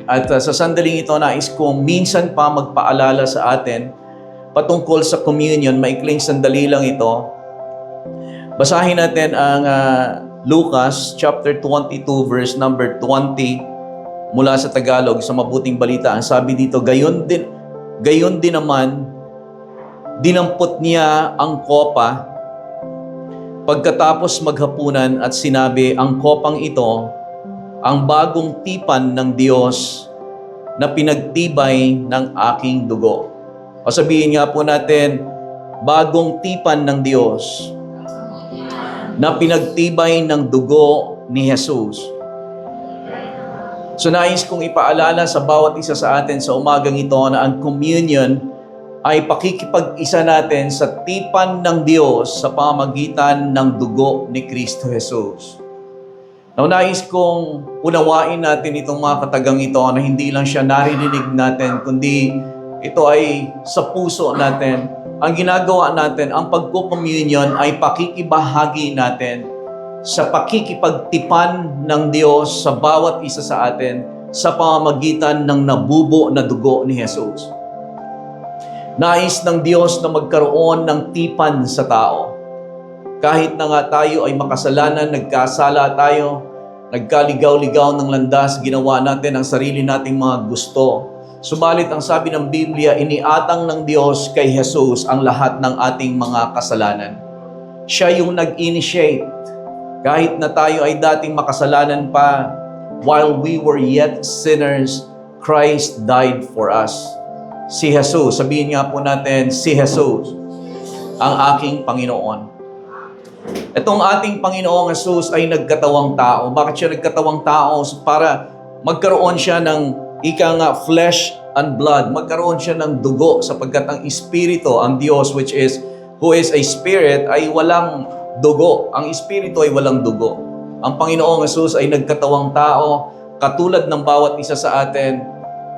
At sa sandaling ito, nais kong minsan pa magpaalala sa atin patungkol sa communion. Maikling sandali lang ito. Basahin natin ang Lucas chapter 22 verse number 20 mula sa Tagalog, sa Mabuting Balita. Ang sabi dito, gayon din naman, dinampot niya ang kopa pagkatapos maghapunan at sinabi, ang kopang ito, ang bagong tipan ng Diyos na pinagtibay ng aking dugo. O sabihin nga po natin, bagong tipan ng Diyos na pinagtibay ng dugo ni Jesus. So nais kong ipaalala sa bawat isa sa atin sa umagang ito na ang communion ay pakikipag-isa natin sa tipan ng Diyos sa pamamagitan ng dugo ni Kristo Jesus. Now, nais kong unawain natin itong mga katagang ito na hindi lang siya naririnig natin, kundi ito ay sa puso natin. Ang ginagawa natin, ang pagko-communion ay pakikibahagi natin sa pakikipagtipan ng Diyos sa bawat isa sa atin sa pamamagitan ng nabubo na dugo ni Jesus. Nais ng Diyos na magkaroon ng tipan sa tao. Kahit na nga tayo ay makasalanan, nagkasala tayo, nagkaligaw-ligaw ng landas, ginawa natin ang sarili nating mga gusto. Subalit ang sabi ng Biblia, iniatang ng Diyos kay Jesus ang lahat ng ating mga kasalanan. Siya yung nag-initiate. Kahit na tayo ay dating makasalanan pa, while we were yet sinners, Christ died for us. Si Jesus, sabihin nga po natin, si Jesus, ang aking Panginoon. Itong ating Panginoong Jesus ay nagkatawang tao. Bakit siya nagkatawang tao? Para magkaroon siya ng flesh and blood. Magkaroon siya ng dugo sapagkat ang Espiritu, ang Diyos who is a Spirit, ay walang dugo. Ang Espiritu ay walang dugo. Ang Panginoong Jesus ay nagkatawang tao, katulad ng bawat isa sa atin,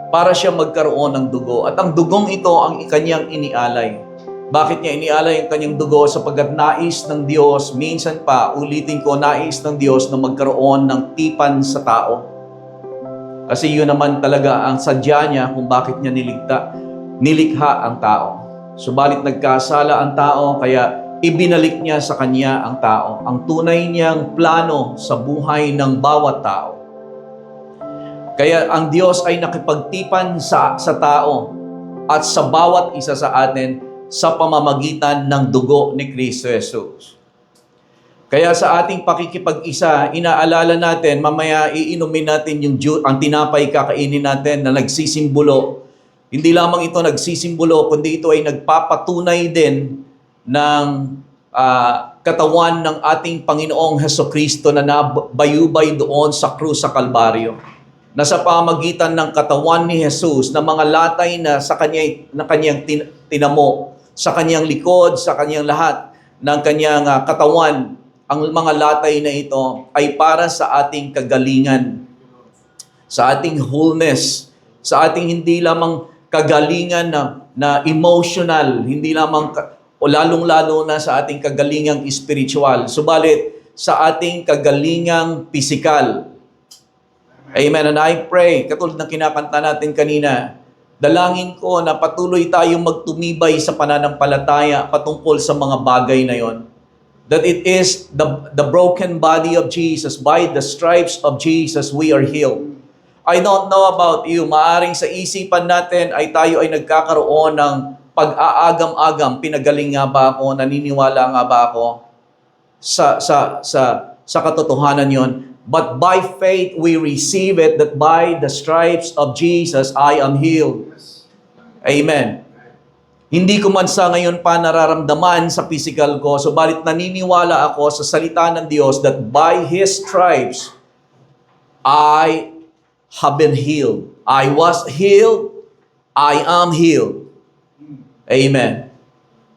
para siya magkaroon ng dugo. At ang dugong ito ang kanyang inialay. Bakit niya inialay ang kanyang dugo? Sapagkat nais ng Diyos, minsan pa, ulitin ko, nais ng Diyos na magkaroon ng tipan sa tao. Kasi yun naman talaga ang sadya niya kung bakit niya nilikha ang tao. Subalit nagkasala ang tao, kaya ibinalik niya sa kanya ang tao. Ang tunay niyang plano sa buhay ng bawat tao. Kaya ang Diyos ay nakipagtipan sa tao at sa bawat isa sa atin sa pamamagitan ng dugo ni Kristo Jesus. Kaya sa ating pakikipag-isa, inaalala natin, mamaya iinumin natin ang tinapay kakainin natin na nagsisimbolo. Hindi lamang ito nagsisimbolo, kundi ito ay nagpapatunay din ng katawan ng ating Panginoong Hesukristo na nabayubay doon sa krus sa Kalbaryo. Na sa pamagitan ng katawan ni Jesus, na mga latay na kanyang tinamo, sa kanyang likod, sa kanyang lahat ng kanyang katawan, ang mga latay na ito ay para sa ating kagalingan, sa ating wholeness, sa ating hindi lamang kagalingan na emotional, hindi lamang o lalong-lalo na sa ating kagalingang spiritual, subalit sa ating kagalingang pisikal. Amen. And I pray, katulad ng kinakanta natin kanina, dalangin ko na patuloy tayong magtumibay sa pananampalataya patungkol sa mga bagay na yon. That it is the broken body of Jesus, by the stripes of Jesus, we are healed. I don't know about you, maaring sa isipan natin ay tayo ay nagkakaroon ng pag-aagam-agam, pinagaling nga ba ako, naniniwala nga ba ako sa katotohanan yon. But by faith, we receive it that by the stripes of Jesus, I am healed. Amen. Hindi ko man sa ngayon pa nararamdaman sa physical ko, subalit naniniwala ako sa salita ng Diyos that by His stripes, I have been healed. I was healed. I am healed. Amen.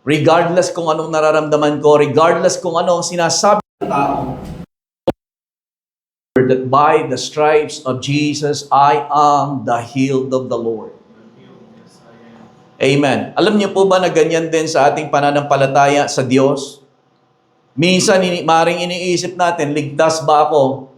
Regardless kung anong nararamdaman ko, regardless kung anong sinasabi ng tao, that by the stripes of Jesus, I am the healed of the Lord. Amen. Alam niyo po ba na ganyan din sa ating pananampalataya sa Diyos? Minsan, maring iniisip natin, ligtas ba ako?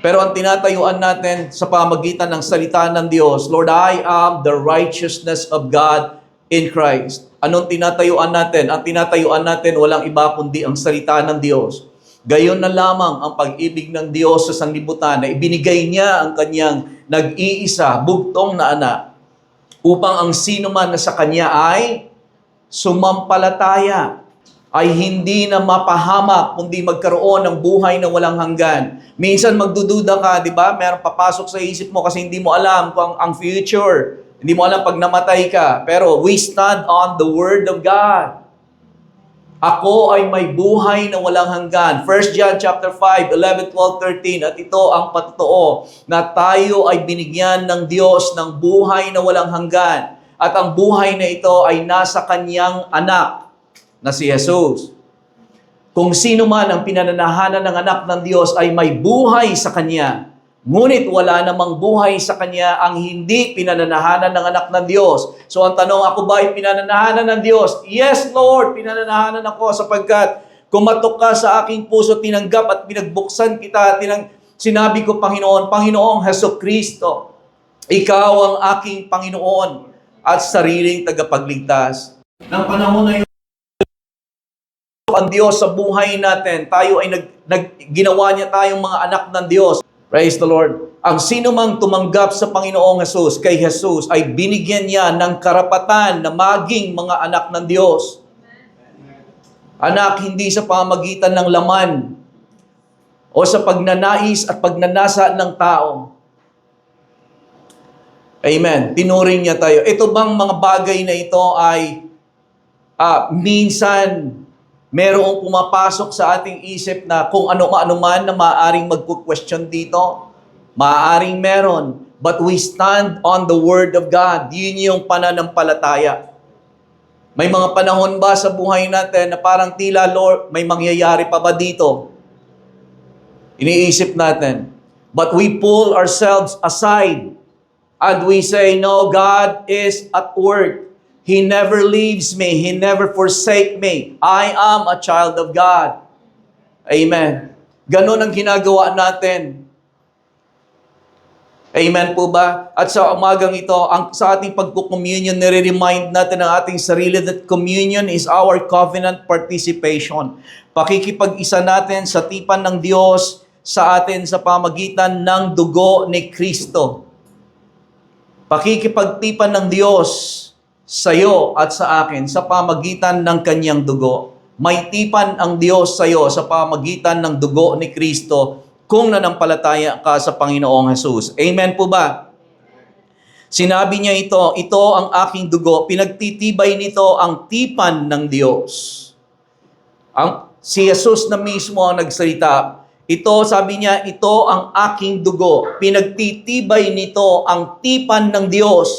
Pero ang tinatayuan natin sa pamagitan ng salita ng Diyos, Lord, I am the righteousness of God in Christ. Anong tinatayuan natin? Ang tinatayuan natin walang iba kundi ang salita ng Diyos. Gayon na lamang ang pag-ibig ng Diyos sa sanlibutan na ibinigay niya ang kanyang nag-iisa, bugtong na anak, upang ang sino man na sa kanya ay sumampalataya, ay hindi na mapahamak, kundi magkaroon ng buhay na walang hanggan. Minsan magdududa ka, di ba? Meron papasok sa isip mo kasi hindi mo alam kung ang future. Hindi mo alam pag namatay ka. Pero we stand on the Word of God. Ako ay may buhay na walang hanggan. 1 John chapter 5, 11, 12, 13. At ito ang patotoo na tayo ay binigyan ng Diyos ng buhay na walang hanggan. At ang buhay na ito ay nasa kanyang anak na si Jesus. Kung sino man ang pinananahanan ng anak ng Diyos ay may buhay sa kanya. Ngunit wala namang buhay sa kanya ang hindi pinananahanan ng anak ng Diyos. So ang tanong, ako ba ay pinananahanan ng Diyos? Yes, Lord, pinananahanan ako sapagkat kumatok ka sa aking puso, tinanggap at pinagbuksan kita. Sinabi ko, Panginoon, Panginoong Hesukristo, Ikaw ang aking Panginoon at sariling tagapagligtas. Nang panahon na yun, ang Diyos sa buhay natin, tayo ay ginawa niya tayong mga anak ng Diyos. Praise the Lord. Ang sino mang tumanggap sa Panginoong Jesus, kay Jesus, ay binigyan niya ng karapatan na maging mga anak ng Diyos. Anak, hindi sa pamagitan ng laman o sa pagnanais at pagnanasa ng tao. Amen. Tinuring niya tayo. Ito bang mga bagay na ito ay minsan merong pumapasok sa ating isip na kung ano-ano man na maaaring magku-question dito? Maaaring meron. But we stand on the Word of God. Yun yung pananampalataya. May mga panahon ba sa buhay natin na parang tila, Lord, may mangyayari pa ba dito? Iniisip natin. But we pull ourselves aside and we say, no, God is at work. He never leaves me. He never forsake me. I am a child of God. Amen. Ganon ang ginagawa natin. Amen po ba? At sa umagang ito, sa ating pagkukommunion, nire-remind natin ang ating sarili that communion is our covenant participation. Pakikipag-isa natin sa tipan ng Diyos sa atin sa pamagitan ng dugo ni Kristo. Pakikipagtipan ng Diyos sa iyo at sa akin sa pamagitan ng kanyang dugo. May tipan ang Diyos sa iyo sa pamagitan ng dugo ni Kristo kung nanampalataya ka sa Panginoong Jesus. Amen po ba? Sinabi niya ito ang aking dugo, pinagtitibay nito ang tipan ng Diyos. Si Jesus na mismo ang nagsalita. Sabi niya, ito ang aking dugo, pinagtitibay nito ang tipan ng Diyos.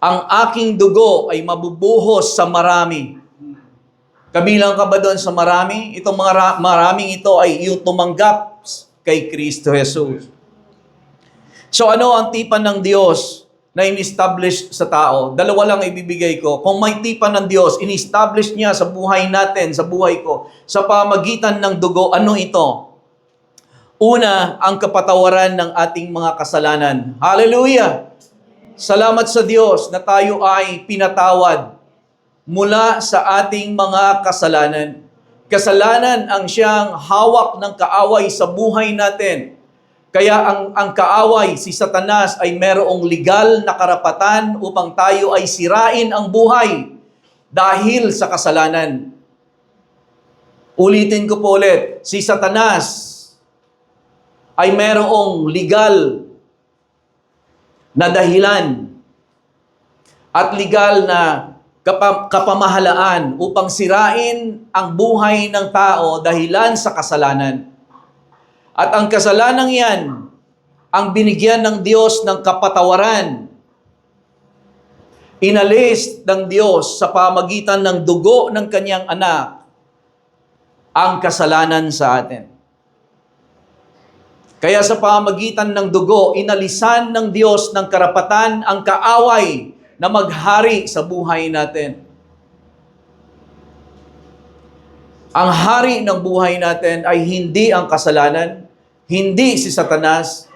Ang aking dugo ay mabubuhos sa marami. Kabilang ka ba doon sa marami? Itong mga maraming ito ay yung tumanggap kay Kristo Jesus. So ano ang tipan ng Diyos na in-establish sa tao? Dalawa lang ibibigay ko. Kung may tipan ng Diyos, in-establish niya sa buhay natin, sa buhay ko, sa pamagitan ng dugo, ano ito? Una, ang kapatawaran ng ating mga kasalanan. Hallelujah! Salamat sa Diyos na tayo ay pinatawad mula sa ating mga kasalanan. Kasalanan ang siyang hawak ng kaaway sa buhay natin. Kaya ang kaaway, si Satanas, ay merong legal na karapatan upang tayo ay sirain ang buhay dahil sa kasalanan. Ulitin ko po ulit, si Satanas ay merong legal na dahilan at legal na kapamahalaan upang sirain ang buhay ng tao dahilan sa kasalanan. At ang kasalanan yan, ang binigyan ng Diyos ng kapatawaran. Inalis ng Diyos sa pamagitan ng dugo ng kanyang anak ang kasalanan sa atin. Kaya sa pamagitan ng dugo, inalisan ng Diyos ng karapatan ang kaaway na maghari sa buhay natin. Ang hari ng buhay natin ay hindi ang kasalanan, Hindi si Satanas,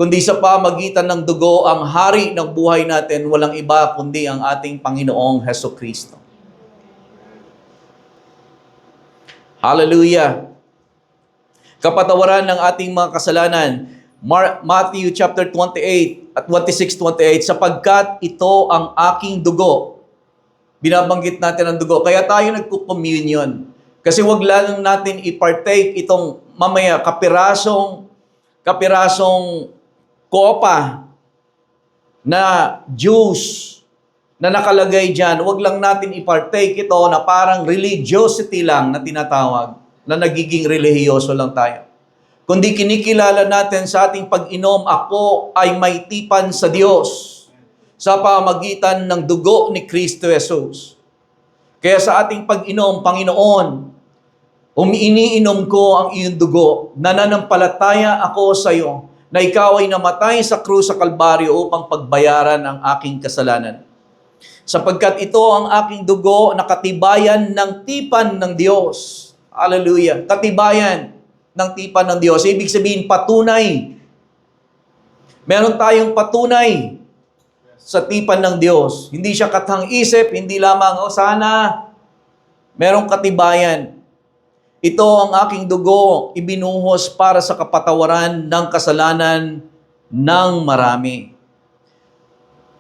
kundi sa pamagitan ng dugo, ang hari ng buhay natin, walang iba kundi ang ating Panginoong Hesukristo. Hallelujah! Kapatawaran ng ating mga kasalanan, Matthew chapter 28 at 26-28, sapagkat ito ang aking dugo. Binabanggit natin ang dugo. Kaya tayo nagko-communion. Kasi wag lang natin i-partake itong mamaya kapirasong kopa na juice na nakalagay dyan. Wag lang natin i-partake ito na parang religiosity lang na tinatawag, na nagiging relihiyoso lang tayo. Kundi kinikilala natin sa ating pag-inom, ako ay may tipan sa Diyos sa pamagitan ng dugo ni Kristo Jesus. Kaya sa ating pag-inom, Panginoon, iniinom ko ang iyong dugo, nananampalataya ako sa iyo, na ikaw ay namatay sa krus sa Kalbaryo upang pagbayaran ang aking kasalanan. Sapagkat ito ang aking dugo na katibayan ng tipan ng Diyos. Hallelujah. Katibayan ng tipan ng Diyos. Ibig sabihin, patunay. Meron tayong patunay sa tipan ng Diyos. Hindi siya kathang-isip, hindi lamang, sana merong katibayan. Ito ang aking dugo, ibinuhos para sa kapatawaran ng kasalanan ng marami.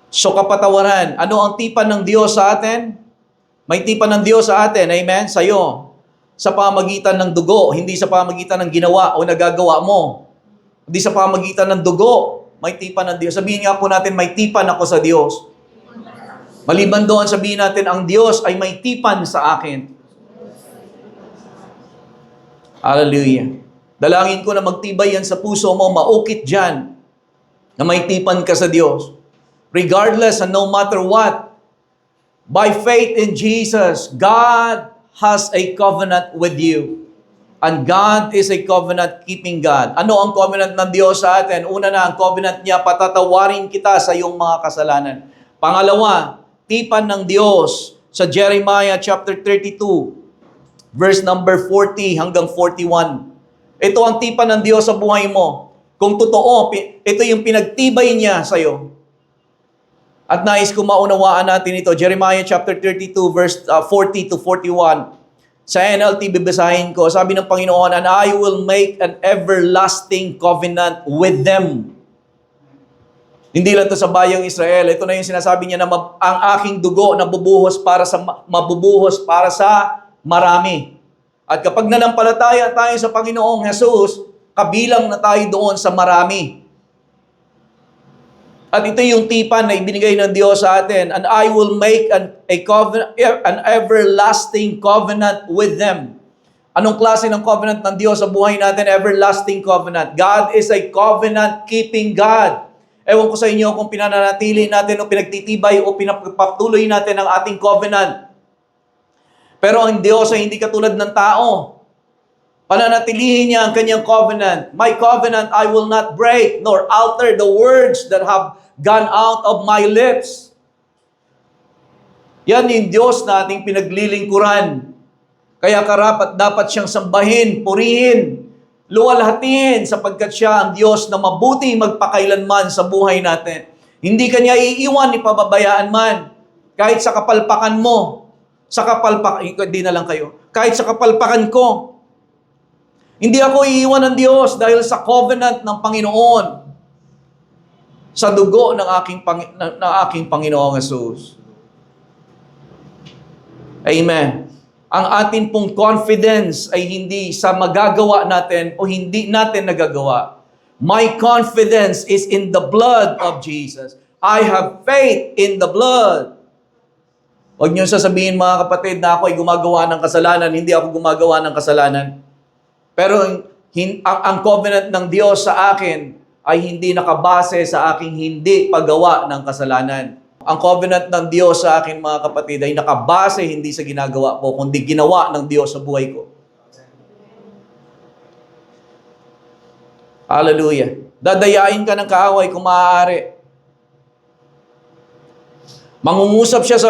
So kapatawaran, ano ang tipan ng Diyos sa atin? May tipan ng Diyos sa atin, amen, sa'yo. Sa pamagitan ng dugo, hindi sa pamagitan ng ginawa o nagagawa mo. Hindi sa pamagitan ng dugo, may tipan ng Diyos. Sabihin nga po natin, may tipan ako sa Diyos. Maliban doon, sabihin natin, ang Diyos ay may tipan sa akin. Hallelujah. Dalangin ko na magtibay yan sa puso mo, maukit dyan, na may tipan ka sa Diyos. Regardless and no matter what, by faith in Jesus, God has a covenant with you. And God is a covenant-keeping God. Ano ang covenant ng Diyos sa atin? Una na, ang covenant niya, patatawarin kita sa iyong mga kasalanan. Pangalawa, tipan ng Diyos sa Jeremiah chapter 32, verse number 40 hanggang 41. Ito ang tipan ng Diyos sa buhay mo. Kung totoo, ito yung pinagtibay niya sa iyo. At nais ko maunawaan natin ito. Jeremiah chapter 32, verse 40 to 41. Sa NLT, bibasahin ko. Sabi ng Panginoon, and I will make an everlasting covenant with them. Hindi lang ito sa bayang Israel. Ito na yung sinasabi niya na ang aking dugo na mabubuhos para sa marami. At kapag nanampalataya tayo sa Panginoong Jesus, kabilang na tayo doon sa marami. At ito yung tipan na ibinigay ng Diyos sa atin. And I will make an everlasting covenant with them. Anong klase ng covenant ng Diyos sa buhay natin? Everlasting covenant. God is a covenant-keeping God. Ewan ko sa inyo kung pinananatili natin o pinagtitibay o pinapatuloy natin ang ating covenant. Pero ang Diyos ay hindi katulad ng tao. Pananatilihin niya ang kanyang covenant. My covenant I will not break, nor alter the words that have gone out of my lips. Yan yung Diyos na ating pinaglilingkuran. Kaya dapat siyang sambahin, purihin, luwalhatiin sapagkat siya ang Diyos na mabuti magpakailanman sa buhay natin. Hindi kanya iiwan ni pababayaan man. Kahit sa kapalpakan mo, hindi na lang kayo. Kahit sa kapalpakan ko, hindi ako iiwan ng Diyos dahil sa covenant ng Panginoon, sa dugo ng aking Panginoong Jesus. Amen. Ang atin pong confidence ay hindi sa magagawa natin o hindi natin nagagawa. My confidence is in the blood of Jesus. I have faith in the blood. Huwag niyo sasabihin mga kapatid na ako ay gumagawa ng kasalanan. Hindi ako gumagawa ng kasalanan. Pero ang covenant ng Diyos sa akin ay hindi nakabase sa aking hindi paggawa ng kasalanan. Ang covenant ng Diyos sa akin, mga kapatid, ay nakabase hindi sa ginagawa ko, kundi ginawa ng Diyos sa buhay ko. Hallelujah. Dadayain ka ng kaaway kung maaari. Mangungusap siya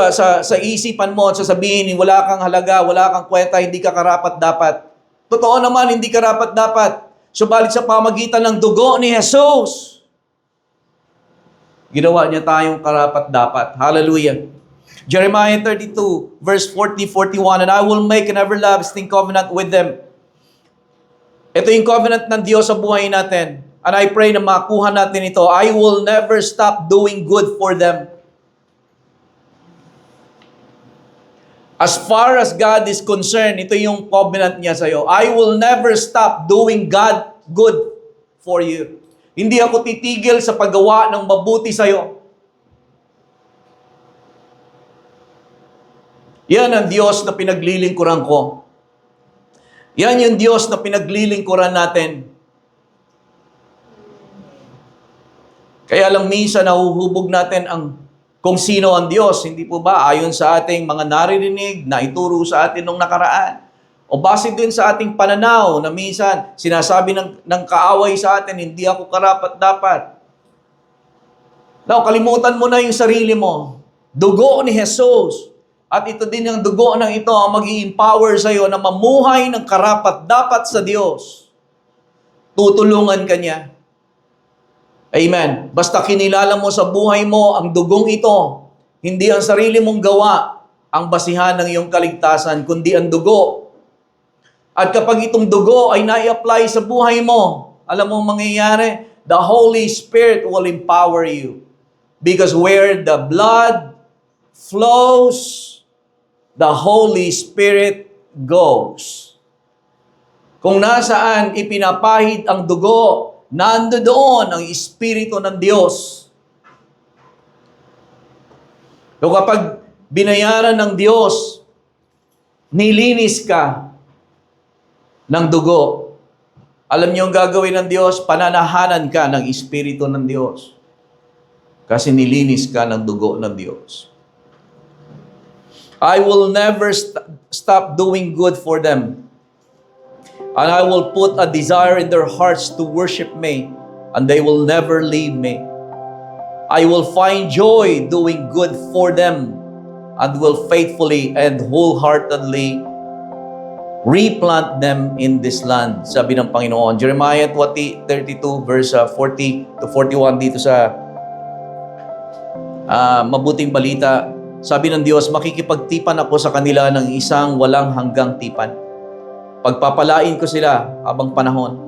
sa isipan mo at sasabihin, wala kang halaga, wala kang kwenta, hindi ka karapat-dapat. Totoo naman, hindi karapat-dapat. Subalit sa pamagitan ng dugo ni Jesus, ginawa niya tayong karapat-dapat. Hallelujah. Jeremiah 32, verse 40-41, and I will make an everlasting covenant with them. Ito yung covenant ng Diyos sa buhay natin. And I pray na makuha natin ito. I will never stop doing good for them. As far as God is concerned, ito yung covenant niya sa'yo. I will never stop doing God good for you. Hindi ako titigil sa paggawa ng mabuti sa'yo. Yan ang Diyos na pinaglilingkuran ko. Yan yung Diyos na pinaglilingkuran natin. Kaya lang minsan nahuhubog natin kung sino ang Diyos. Hindi po ba ayon sa ating mga naririnig na ituro sa atin nung nakaraan? O base din sa ating pananaw na minsan sinasabi ng kaaway sa atin, hindi ako karapat-dapat. Now, kalimutan mo na yung sarili mo. Dugo ni Jesus. At ito din ang dugo ng ito ang mag-i-empower sa iyo na mamuhay ng karapat-dapat sa Diyos. Tutulungan ka niya. Amen. Basta kinilala mo sa buhay mo ang dugong ito, hindi ang sarili mong gawa ang basihan ng iyong kaligtasan, kundi ang dugo. At kapag itong dugo ay na-apply sa buhay mo, alam mo mangyayari? The Holy Spirit will empower you. Because where the blood flows, the Holy Spirit goes. Kung nasaan ipinapahid ang dugo, nandoon ang Espiritu ng Diyos. So kapag binayaran ng Diyos, nilinis ka ng dugo, alam niyo ang gagawin ng Diyos? Pananahanan ka ng Espiritu ng Diyos. Kasi nilinis ka ng dugo ng Diyos. I will never stop doing good for them. And I will put a desire in their hearts to worship me, and they will never leave me. I will find joy doing good for them, and will faithfully and wholeheartedly replant them in this land. Sabi ng Panginoon. Jeremiah 32 verse 40-41 dito sa mabuting balita. Sabi ng Diyos, makikipagtipan ako sa kanila ng isang walang hanggang tipan. Pagpapalain ko sila habang panahon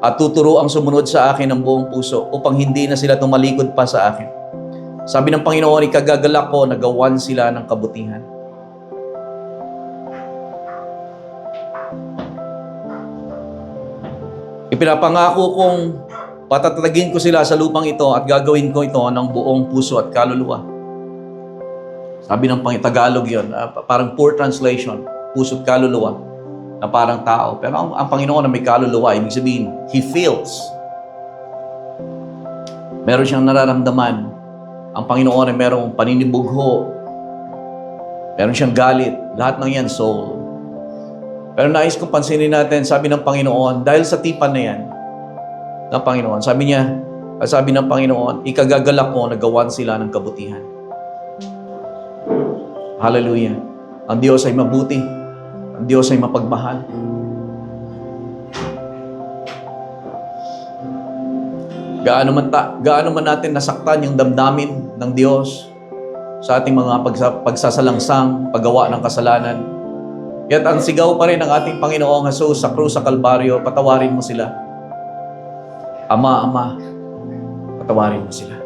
at tuturo ang sumunod sa akin ng buong puso upang hindi na sila tumalikod pa sa akin. Sabi ng Panginoon, ikagagalak ko na gawan sila ng kabutihan. Ipinapangako kong patatagin ko sila sa lupang ito at gagawin ko ito ng buong puso at kaluluwa. Sabi ng Tagalog yun, parang poor translation, puso't kaluluwa, na parang tao. Pero ang Panginoon na may kaluluwa, ibig sabihin, He feels. Meron siyang nararamdaman. Ang Panginoon ay merong paninibugho. Meron siyang galit. Lahat ng yan, soul. Pero nais kong pansinin natin, sabi ng Panginoon, dahil sa tipan na yan, ng Panginoon, sabi ng Panginoon, ikagagalak ko na gawan sila ng kabutihan. Hallelujah. Ang Diyos ay mabuti. Ang Diyos ay mapagmahal. Gaano man natin nasaktan yung damdamin ng Diyos sa ating mga pagsasalangsang, paggawa ng kasalanan. Yet ang sigaw pa rin ng ating Panginoong Jesus sa krus sa Kalbaryo, patawarin mo sila. Ama, Ama, patawarin mo sila.